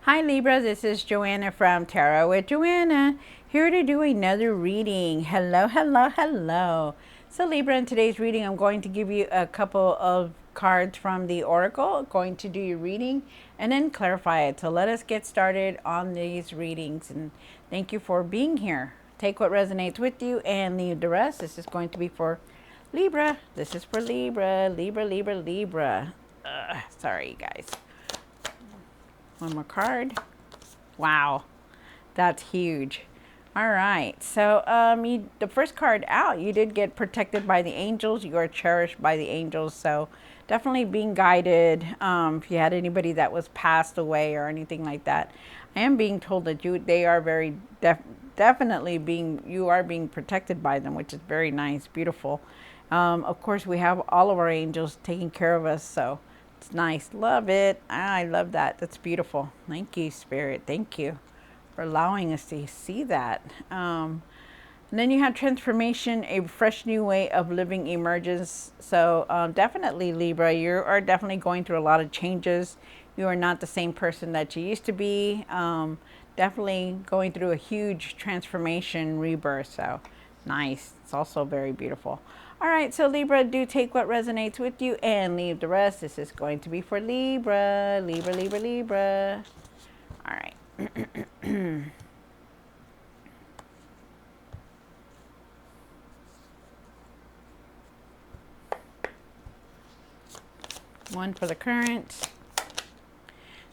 Hi Libra, this is Joanna from Tarot with Joanna, here to do another reading. Hello, hello, hello. So Libra, in today's reading, I'm going to give you a couple of cards from the Oracle. I'm going to do your reading and then clarify it. So let us get started on these readings, and thank you for being here. Take what resonates with you and leave the rest. This is going to be for Libra. This is for Libra, Libra, Libra, Libra. Sorry, guys. One more card. Wow, that's huge. All right, so the first card out, you did get protected by the angels. You are cherished by the angels, so definitely being guided. If you had anybody that was passed away or anything like that, I am being told that they are very definitely you are being protected by them, which is very nice, beautiful. Of course, we have all of our angels taking care of us, so it's nice. Love it. I love that. That's beautiful. Thank you, Spirit. Thank you for allowing us to see that. And then you have transformation, a fresh new way of living emerges. So definitely, Libra, you are definitely going through a lot of changes. You are not the same person that you used to be. Definitely going through a huge transformation, rebirth. So nice. It's also very beautiful. All right, so Libra, do take what resonates with you and leave the rest. This is going to be for Libra, Libra, Libra, Libra. All right. One for the current.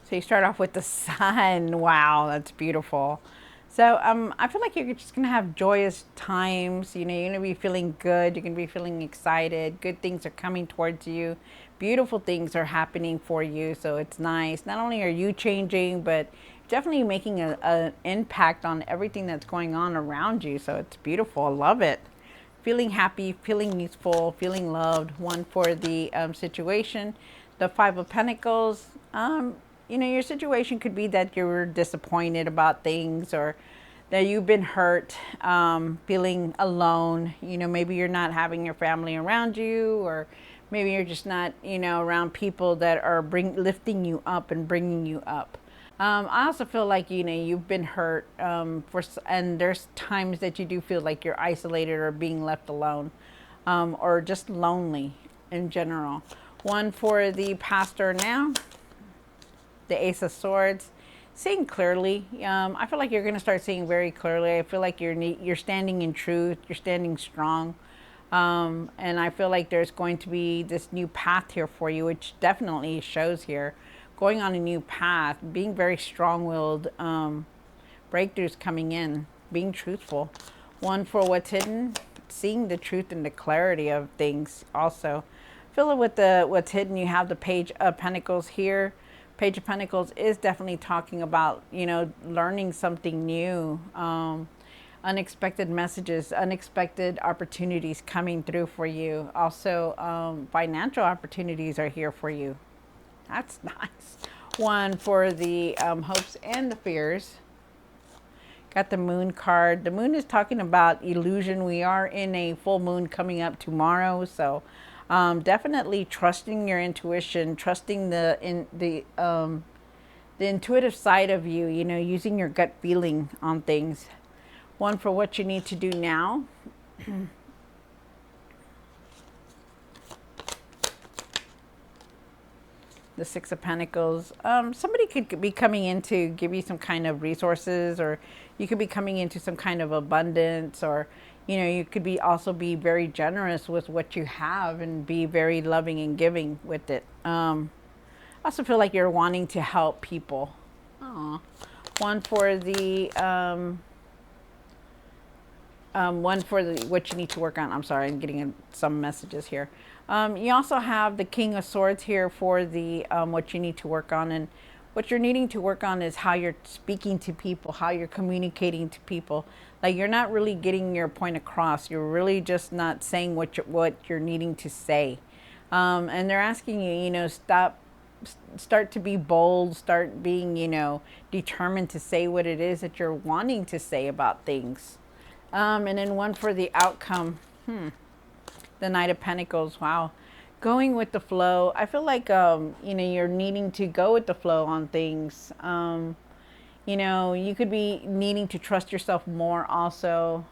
So you start off with the sun. Wow, that's beautiful. So I feel like you're just going to have joyous times. You know, you're going to be feeling good. You're going to be feeling excited. Good things are coming towards you. Beautiful things are happening for you. So it's nice. Not only are you changing, but definitely making an impact on everything that's going on around you. So it's beautiful. I love it. Feeling happy, feeling useful, feeling loved. One for the situation. The Five of Pentacles. You know, your situation could be that you're disappointed about things, or that you've been hurt, feeling alone. You know, maybe you're not having your family around you, or maybe you're just not, you know, around people that are lifting you up and bringing you up. I also feel like, you know, you've been hurt, and there's times that you do feel like you're isolated or being left alone, or just lonely in general. One for the pastor now. The Ace of Swords, seeing clearly. I feel like you're going to start seeing very clearly. I feel like you're standing in truth. You're standing strong. And I feel like there's going to be this new path here for you, which definitely shows here. Going on a new path, being very strong-willed, breakthroughs coming in, being truthful. One for what's hidden, seeing the truth and the clarity of things also. Feel it with what's hidden. You have the Page of Pentacles here. Page of Pentacles is definitely talking about, you know, learning something new, unexpected messages, unexpected opportunities coming through for you. Also, financial opportunities are here for you. That's nice. One for the hopes and the fears. Got the Moon card. The Moon is talking about illusion. We are in a full moon coming up tomorrow, so definitely trusting your intuition, trusting the intuitive side of you. You know, using your gut feeling on things. One for what you need to do now. The Six of Pentacles. Somebody could be coming in to give you some kind of resources, or you could be coming into some kind of abundance, or you know, you could also be very generous with what you have and be very loving and giving with it. I also feel like you're wanting to help people. Aww. One for the what you need to work on. I'm sorry, I'm getting some messages here. You also have the King of Swords here for the what you need to work on. And what you're needing to work on is how you're speaking to people, how you're communicating to people. Like, you're not really getting your point across. You're really just not saying what you're needing to say. And they're asking you, you know, start to be bold, start being, you know, determined to say what it is that you're wanting to say about things. And then one for the outcome. The Knight of Pentacles. Wow. going with the flow. I feel like you know, you're needing to go with the flow on things. You know, you could be needing to trust yourself more also.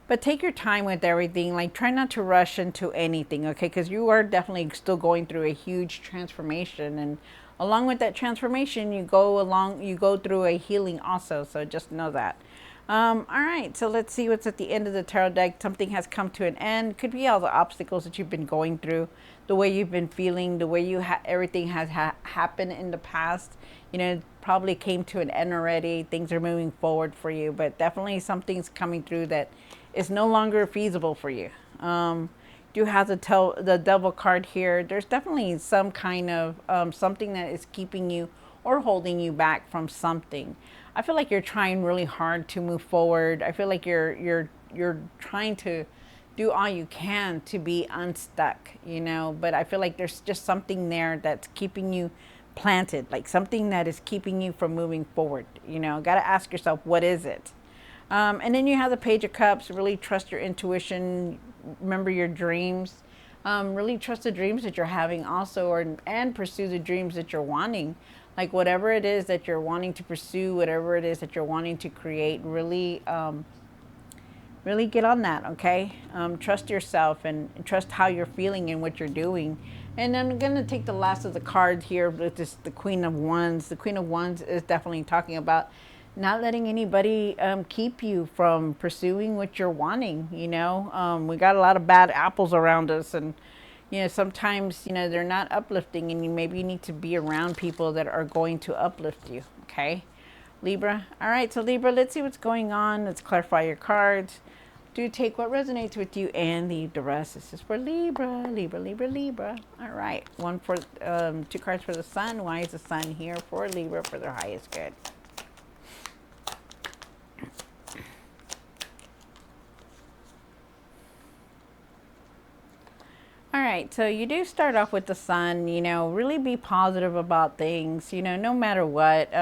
But take your time with everything. Like, try not to rush into anything, okay? Because you are definitely still going through a huge transformation, and along with that transformation, you go through a healing also. So just know that. All right, so let's see what's at the end of the tarot deck. Something has come to an end. Could be all the obstacles that you've been going through, the way you've been feeling, the way everything has happened in the past. You know, probably came to an end already. Things are moving forward for you, but definitely something's coming through that is no longer feasible for you. Do have the devil card here. There's definitely some kind of something that is keeping you or holding you back from something. I feel like you're trying really hard to move forward. I feel like you're trying to do all you can to be unstuck, you know, but I feel like there's just something there that's keeping you planted, like something that is keeping you from moving forward. You know, got to ask yourself, what is it? And then you have the Page of Cups. Really trust your intuition. Remember your dreams. Really trust the dreams that you're having also, and pursue the dreams that you're wanting. Like, whatever it is that you're wanting to pursue, whatever it is that you're wanting to create, really, really get on that, okay? Trust yourself and trust how you're feeling and what you're doing. And I'm going to take the last of the cards here with this, the Queen of Wands. The Queen of Wands is definitely talking about not letting anybody keep you from pursuing what you're wanting, you know. We got a lot of bad apples around us, and, you know, sometimes, you know, they're not uplifting, and maybe you need to be around people that are going to uplift you, okay? Libra. All right, so Libra, let's see what's going on. Let's clarify your cards. Do take what resonates with you and leave the rest. This is for Libra, Libra, Libra, Libra. All right, one for two cards for the Sun. Why is the Sun here for Libra for their highest good? All right, so you do start off with the Sun. You know, really be positive about things. You know, no matter what.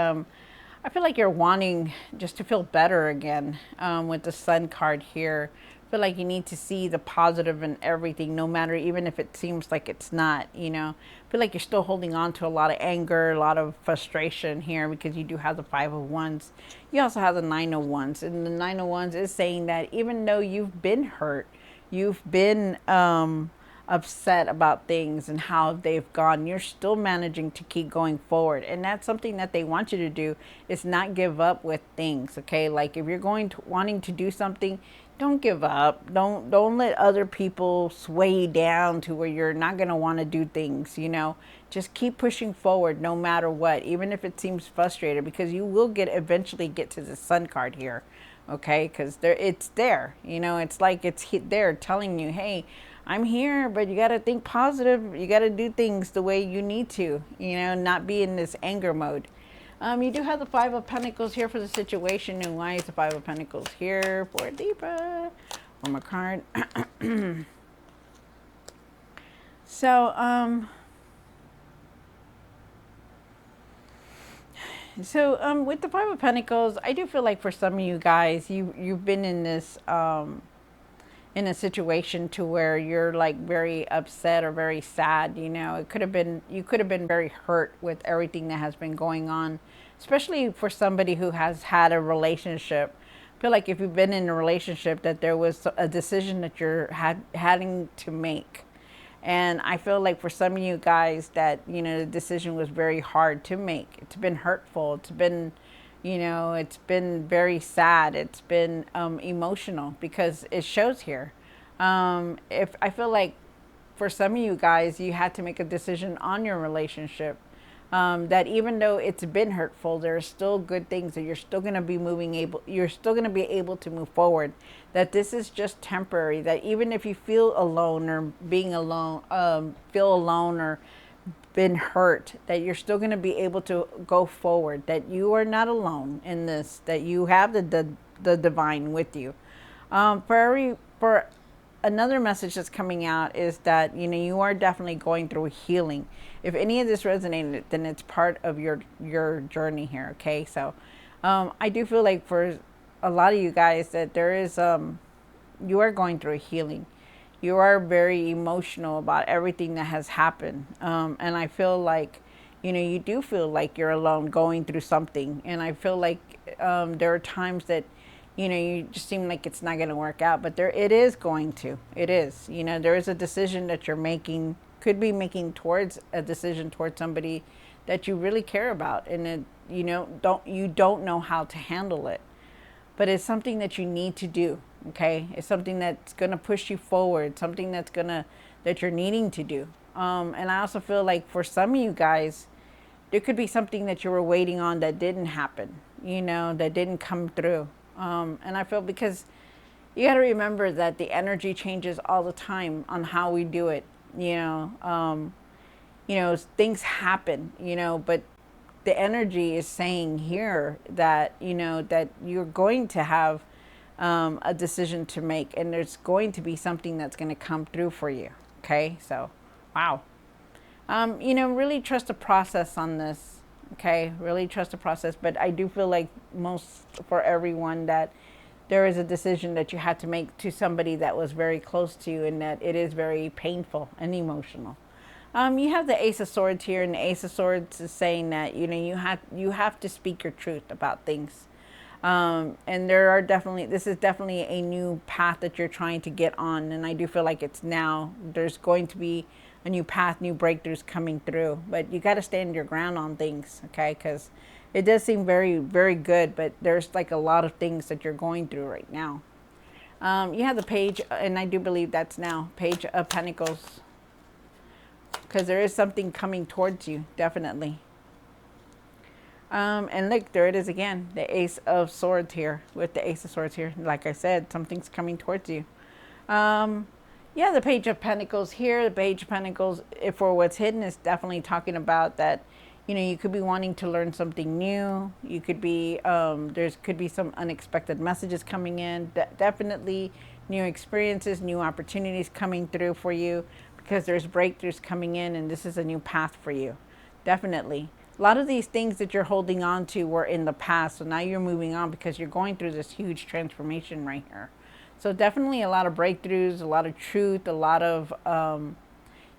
I feel like you're wanting just to feel better again with the Sun card here. I feel like you need to see the positive in everything, no matter, even if it seems like it's not, you know. I feel like you're still holding on to a lot of anger, a lot of frustration here, because you do have the Five of Wands. You also have the Nine of Wands. And the Nine of Wands is saying that even though you've been hurt, you've been upset about things and how they've gone, you're still managing to keep going forward. And that's something that they want you to do, is not give up with things, okay? Like, if you're wanting to do something, don't give up. Don't let other people sway you down to where you're not going to want to do things, you know. Just keep pushing forward no matter what, even if it seems frustrated, because you will eventually get to the Sun card here, okay? Because it's there, you know. It's like it's there telling you, hey, I'm here, but you got to think positive. You got to do things the way you need to, you know, not be in this anger mode. You do have the Five of Pentacles here for the situation. And why is the Five of Pentacles here for Libra? One more card. So, with the Five of Pentacles, I do feel like for some of you guys, you've been in this in a situation to where you're like very upset or very sad. You know, you could have been very hurt with everything that has been going on, especially for somebody who has had a relationship. I feel like if you've been in a relationship, that there was a decision that you're having to make. And I feel like for some of you guys that, you know, the decision was very hard to make. It's been hurtful. It's been, you know, it's been very sad. It's been emotional, because it shows here. If I feel like for some of you guys, you had to make a decision on your relationship, that even though it's been hurtful, there are still good things that you're still going to be you're still going to be able to move forward. That this is just temporary. That even if you feel alone or being alone, feel alone or been hurt, that you're still going to be able to go forward, that you are not alone in this, that you have the divine with you. For another message that's coming out is that, you know, you are definitely going through healing. If any of this resonated, then it's part of your journey here, okay? So I do feel like for a lot of you guys that there is you are going through a healing. you are very emotional about everything that has happened. And I feel like, you do feel like you're alone going through something. And I feel like there are times that, you just seem like it's not going to work out, but it is going to. It is. There is a decision that you're making, could be making towards a decision towards somebody that you really care about, and it, don't know how to handle it, but it's something that you need to do. Okay, it's something that's going to push you forward, something that you're needing to do. And I also feel like for some of you guys, there could be something that you were waiting on that didn't happen, that didn't come through. And I feel, because you got to remember that the energy changes all the time on how we do it. Things happen, but the energy is saying here that, that you're going to have a decision to make, and there's going to be something that's going to come through for you. Okay, so wow. Really trust the process on this. Okay, really trust the process. But I do feel like for everyone, that there is a decision that you had to make to somebody that was very close to you, and that it is very painful and emotional. You have the Ace of Swords here, and the Ace of Swords is saying that you have to speak your truth about things. And this is definitely a new path that you're trying to get on, and I do feel like it's now. There's going to be a new path, new breakthroughs coming through, but you got to stand your ground on things, okay? Because it does seem very, very good, but there's like a lot of things that you're going through right now. You have the Page, and I do believe that's now Page of Pentacles, because there is something coming towards you, definitely. And look, there it is again, the Ace of Swords here, with the Ace of Swords here. Like I said, something's coming towards you. Yeah, the Page of Pentacles here, the Page of Pentacles, for what's hidden, is definitely talking about that, you could be wanting to learn something new. You could be, could be some unexpected messages coming in. Definitely new experiences, new opportunities coming through for you, because there's breakthroughs coming in, and this is a new path for you. Definitely. A lot of these things that you're holding on to were in the past, so now you're moving on because you're going through this huge transformation right here. So definitely a lot of breakthroughs, a lot of truth, a lot of,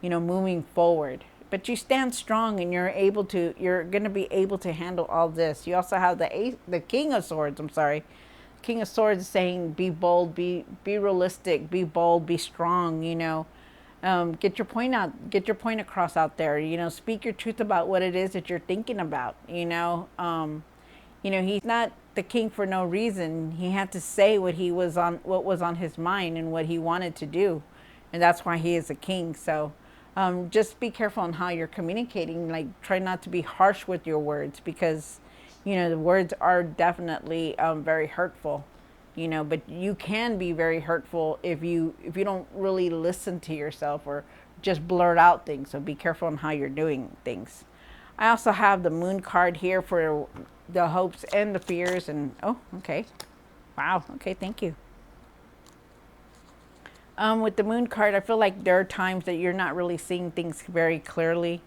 moving forward. But you stand strong, and you're going to be able to handle all this. You also have the King of Swords, King of Swords is saying, be bold, be realistic, be bold, be strong, get your point out, get your point across out there, speak your truth about what it is that you're thinking about, he's not the king for no reason. He had to say what was on his mind and what he wanted to do. And that's why he is a king. So just be careful on how you're communicating. Like, try not to be harsh with your words, because, the words are definitely very hurtful, but you can be very hurtful if you don't really listen to yourself or just blurt out things. So be careful on how you're doing things. I also have the Moon card here for the hopes and the fears. And oh, okay, wow, okay, thank you. With the Moon card, I feel like there are times that you're not really seeing things very clearly.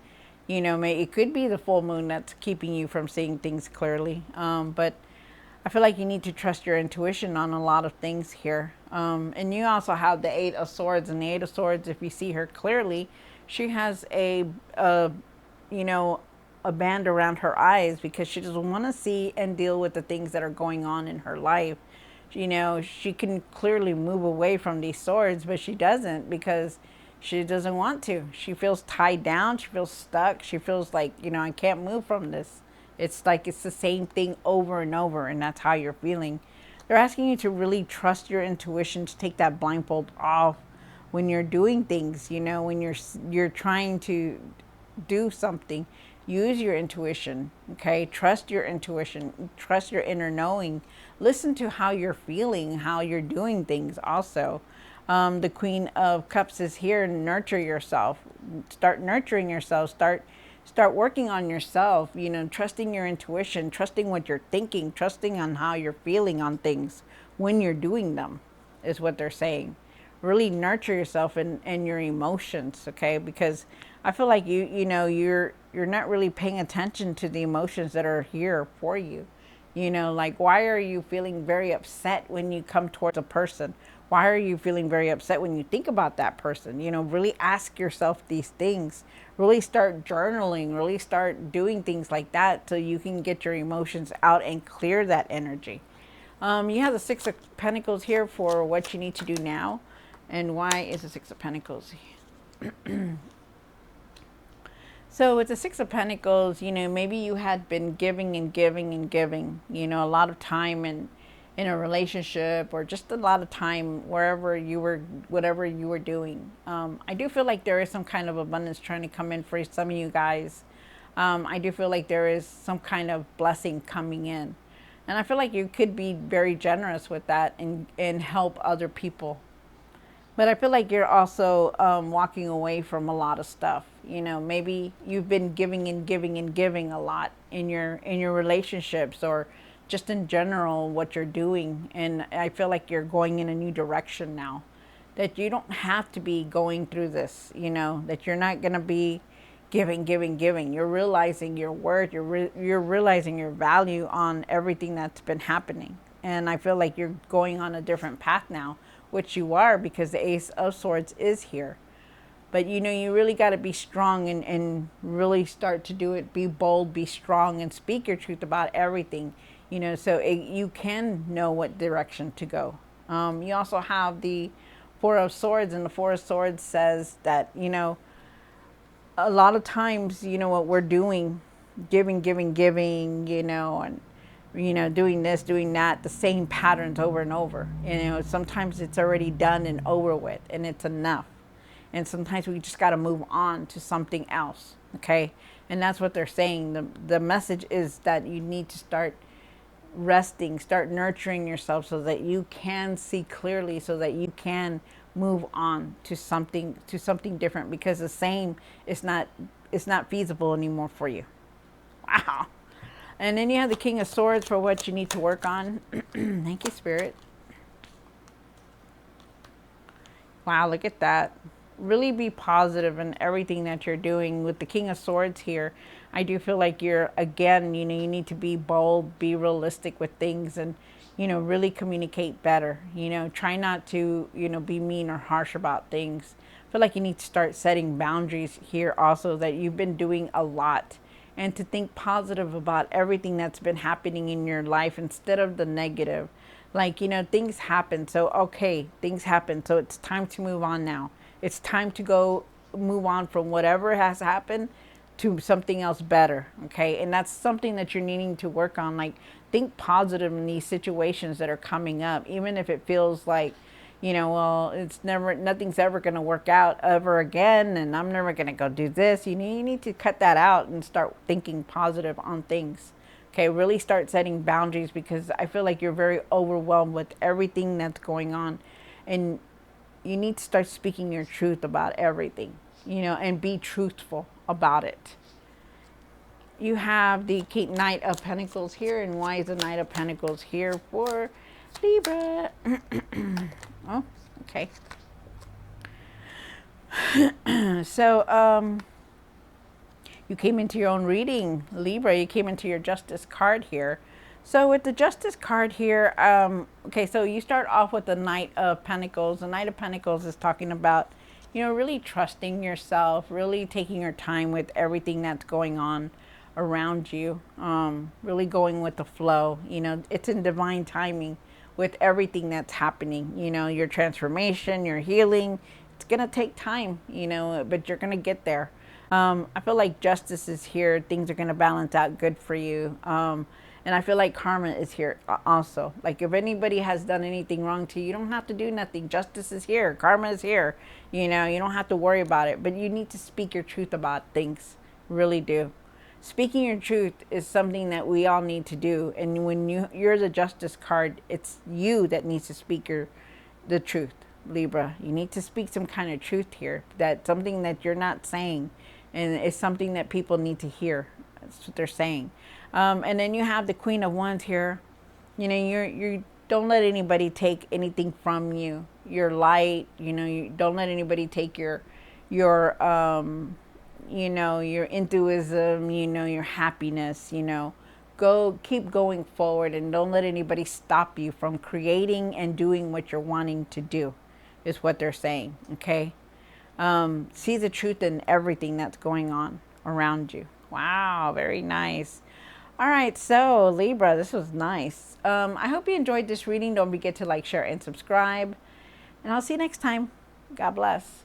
It could be the full moon that's keeping you from seeing things clearly. But I feel like you need to trust your intuition on a lot of things here. And you also have the Eight of Swords, and the Eight of Swords, if you see her clearly, she has a band around her eyes, because she doesn't want to see and deal with the things that are going on in her life. She can clearly move away from these swords, but she doesn't, because she doesn't want to. She feels tied down. She feels stuck. She feels like, I can't move from this. It's like it's the same thing over and over, and that's how you're feeling. They're asking you to really trust your intuition, to take that blindfold off when you're doing things, when you're trying to do something. Use your intuition, okay? Trust your intuition. Trust your inner knowing. Listen to how you're feeling, how you're doing things also. The Queen of Cups is here. Nurture yourself. Start nurturing yourself. Start working on yourself, trusting your intuition, trusting what you're thinking, trusting on how you're feeling on things when you're doing them, is what they're saying. Really nurture yourself and your emotions, okay? Because I feel like you're not really paying attention to the emotions that are here for you. Like, why are you feeling very upset when you come towards a person? Why are you feeling very upset when you think about that person? You know, really ask yourself these things. Really start journaling, really start doing things like that so you can get your emotions out and clear that energy. You have the Six of Pentacles here for what you need to do now. And why is the Six of Pentacles? So with the Six of Pentacles, you know, maybe you had been giving and giving and giving, you know, a lot of time in a relationship, or just a lot of time wherever you were, whatever you were doing. I do feel like there is some kind of abundance trying to come in for some of you guys. I do feel like there is some kind of blessing coming in. And I feel like you could be very generous with that and help other people. But I feel like you're also walking away from a lot of stuff. You know, maybe you've been giving and giving and giving a lot in your relationships, or just in general what you're doing. And I feel like you're going in a new direction now. That you don't have to be going through this. You know, that you're not going to be giving, giving, giving. You're realizing your worth. You're realizing your value on everything that's been happening. And I feel like you're going on a different path now, which you are, because the Ace of Swords is here. But you know, you really got to be strong and really start to do it. Be bold, be strong, and speak your truth about everything. You know, so you can know what direction to go. You also have the Four of Swords, and the Four of Swords says that, you know, a lot of times, you know, what we're doing, giving, giving, giving, you know, and you know, doing this, doing that, the same patterns over and over. You know, sometimes it's already done and over with, and it's enough. And sometimes we just got to move on to something else. Okay, and that's what they're saying. The message is that you need to start resting, start nurturing yourself, so that you can see clearly, so that you can move on to something different, because the same is not, it's not feasible anymore for you. Wow. And then you have the King of Swords for what you need to work on. Thank you, Spirit. Wow, look at that. Really be positive in everything that you're doing. With the King of Swords here, I do feel like you're, again, you know, you need to be bold, be realistic with things, and, you know, really communicate better. You know, try not to, you know, be mean or harsh about things. I feel like you need to start setting boundaries here also, that you've been doing a lot. And to think positive about everything that's been happening in your life instead of the negative. Like, you know, things happen. So, okay, things happen. So it's time to move on now. It's time to go move on from whatever has happened to something else better. Okay. And that's something that you're needing to work on. Like, think positive in these situations that are coming up, even if it feels like, you know, well, it's never, nothing's ever going to work out ever again, and I'm never going to go do this. You need to cut that out and start thinking positive on things. Okay, really start setting boundaries, because I feel like you're very overwhelmed with everything that's going on, and you need to start speaking your truth about everything, you know, and be truthful about it. You have the Knight of Pentacles here, and why is the Knight of Pentacles here for Libra? Oh, okay. So, you came into your own reading, Libra. You came into your Justice card here. So with the Justice card here, okay, so you start off with the Knight of Pentacles. The Knight of Pentacles is talking about, you know, really trusting yourself, really taking your time with everything that's going on around you, really going with the flow. You know, it's in divine timing with everything that's happening. You know, your transformation, your healing, it's going to take time, you know, but you're going to get there. I feel like justice is here. Things are going to balance out good for you. And I feel like karma is here also. Like, if anybody has done anything wrong to you, you don't have to do nothing. Justice is here. Karma is here. You know, you don't have to worry about it. But you need to speak your truth about things. Really do. Speaking your truth is something that we all need to do. And when you're the Justice card, it's you that needs to speak the truth, Libra. You need to speak some kind of truth here. That something that you're not saying. And it's something that people need to hear. That's what they're saying. And then you have the Queen of Wands here. You know, you don't let anybody take anything from you. Your light, you know, you don't let anybody take your you know, your enthusiasm, you know, your happiness, you know. keep going forward, and don't let anybody stop you from creating and doing what you're wanting to do, is what they're saying. Okay. See the truth in everything that's going on around you. Wow, very nice. All right, so Libra, this was nice. I hope you enjoyed this reading. Don't forget to like, share, and subscribe. And I'll see you next time. God bless.